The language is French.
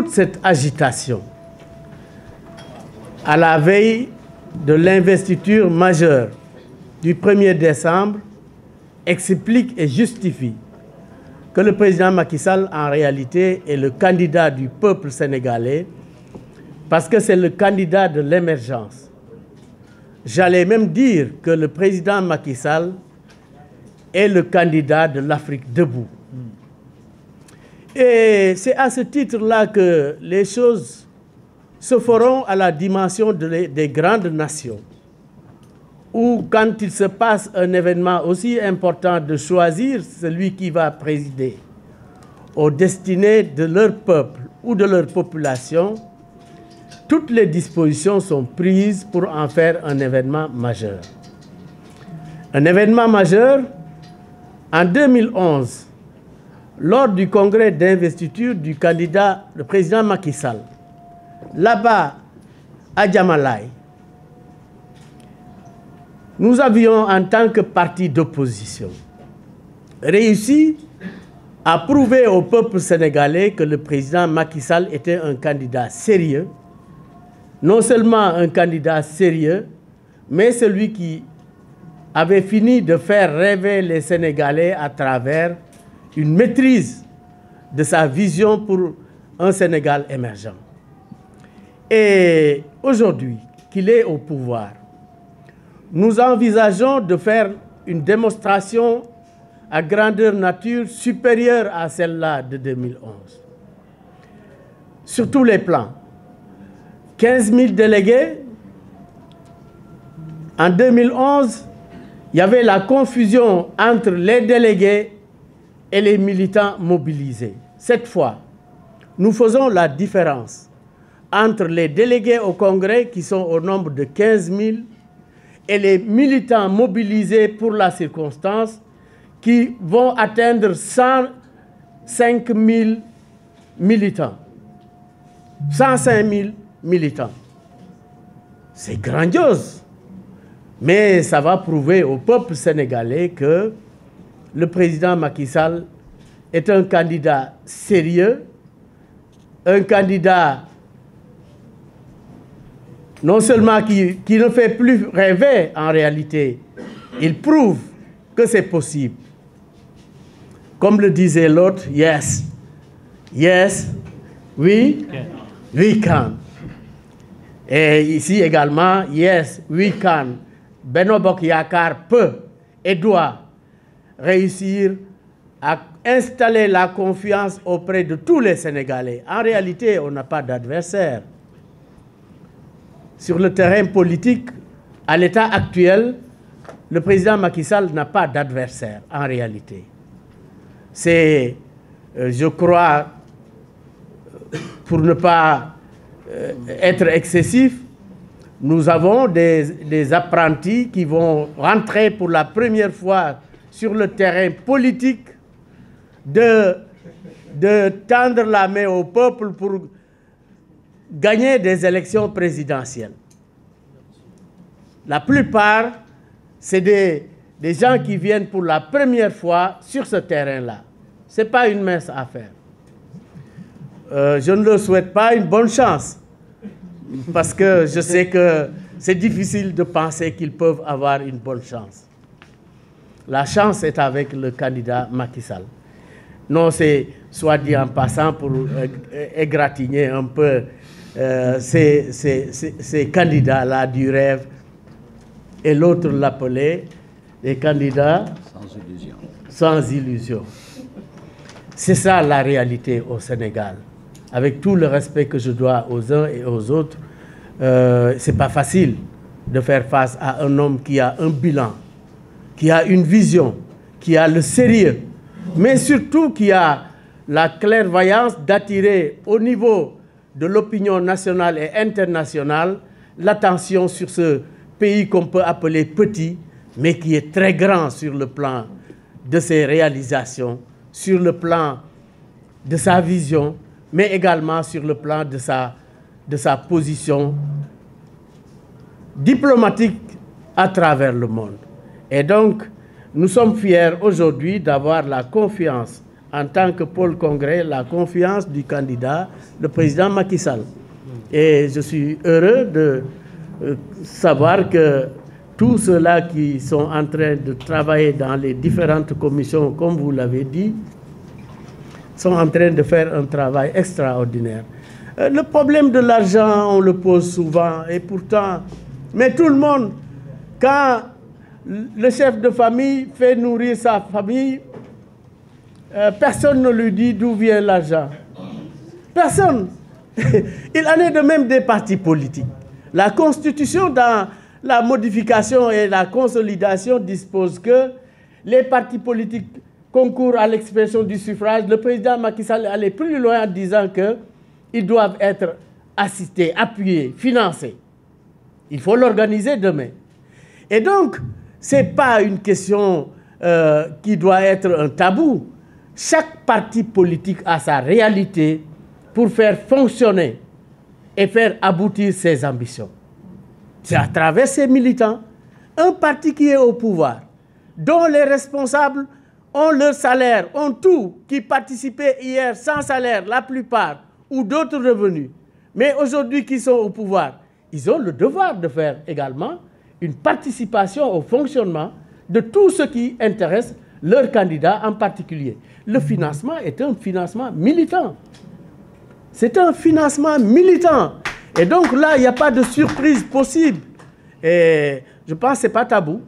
toute cette agitation, à la veille de l'investiture majeure du 1er décembre, explique et justifie que le président Macky Sall, en réalité, est le candidat du peuple sénégalais parce que c'est le candidat de l'émergence. J'allais même dire que le président Macky Sall est le candidat de l'Afrique debout. Et c'est à ce titre-là que les choses se feront à la dimension des grandes nations, où quand il se passe un événement aussi important, de choisir celui qui va présider aux destinées de leur peuple ou de leur population, toutes les dispositions sont prises pour en faire un événement majeur. Un événement majeur, en 2011, lors du congrès d'investiture du candidat, le président Macky Sall, là-bas, à Djamalai, nous avions, en tant que parti d'opposition, réussi à prouver au peuple sénégalais que le président Macky Sall était un candidat sérieux, non seulement un candidat sérieux, mais celui qui avait fini de faire rêver les Sénégalais à travers une maîtrise de sa vision pour un Sénégal émergent. Et aujourd'hui qu'il est au pouvoir, nous envisageons de faire une démonstration à grandeur nature supérieure à celle-là de 2011. Sur tous les plans. 15 000 délégués. En 2011, il y avait la confusion entre les délégués et les militants mobilisés. Cette fois, nous faisons la différence entre les délégués au Congrès, qui sont au nombre de 15 000, et les militants mobilisés pour la circonstance, qui vont atteindre 105 000 militants. 105 000 militants. C'est grandiose. Mais ça va prouver au peuple sénégalais que le président Macky Sall est un candidat sérieux, un candidat non seulement qui ne fait plus rêver en réalité, il prouve que c'est possible. Comme le disait l'autre, yes, yes, we can. Et ici également, yes, we can. Benno Bokk Yakaar peut et doit réussir à installer la confiance auprès de tous les Sénégalais. En réalité, on n'a pas d'adversaire. Sur le terrain politique, à l'état actuel, le président Macky Sall n'a pas d'adversaire, en réalité. C'est, je crois, pour ne pas être excessif, nous avons des apprentis qui vont rentrer pour la première fois sur le terrain politique, de tendre la main au peuple pour gagner des élections présidentielles. La plupart, c'est des gens qui viennent pour la première fois sur ce terrain-là. Ce n'est pas une mince affaire. Je ne leur souhaite pas une bonne chance, parce que je sais que c'est difficile de penser qu'ils peuvent avoir une bonne chance. La chance est avec le candidat Macky Sall. Non, c'est soit dit en passant pour égratigner un peu ces candidats-là du rêve, et l'autre l'appelait des candidats sans illusion. C'est ça la réalité au Sénégal. Avec tout le respect que je dois aux uns et aux autres, c'est pas facile de faire face à un homme qui a un bilan, qui a une vision, qui a le sérieux, mais surtout qui a la clairvoyance d'attirer au niveau de l'opinion nationale et internationale l'attention sur ce pays qu'on peut appeler petit, mais qui est très grand sur le plan de ses réalisations, sur le plan de sa vision, mais également sur le plan de sa position diplomatique à travers le monde. Et donc, nous sommes fiers aujourd'hui d'avoir la confiance en tant que pôle congrès, la confiance du candidat, le président Macky Sall. Et je suis heureux de savoir que tous ceux-là qui sont en train de travailler dans les différentes commissions, comme vous l'avez dit, sont en train de faire un travail extraordinaire. Le problème de l'argent, on le pose souvent, et pourtant, mais tout le monde, quand le chef de famille fait nourrir sa famille, personne ne lui dit d'où vient l'argent. Personne. Il en est de même des partis politiques. La Constitution, dans la modification et la consolidation, dispose que les partis politiques concourent à l'expression du suffrage. Le président Macky Sall allait plus loin en disant qu'ils doivent être assistés, appuyés, financés. Il faut l'organiser demain. Et donc, ce n'est pas une question qui doit être un tabou. Chaque parti politique a sa réalité pour faire fonctionner et faire aboutir ses ambitions. C'est à travers ses militants, un parti qui est au pouvoir, dont les responsables ont leur salaire, ont tout, qui participaient hier sans salaire, la plupart, ou d'autres revenus, mais aujourd'hui qui sont au pouvoir, ils ont le devoir de faire également une participation au fonctionnement de tout ce qui intéresse leur candidat en particulier. Le financement est un financement militant. C'est un financement militant. Et donc là, il n'y a pas de surprise possible. Et je pense que ce n'est pas tabou.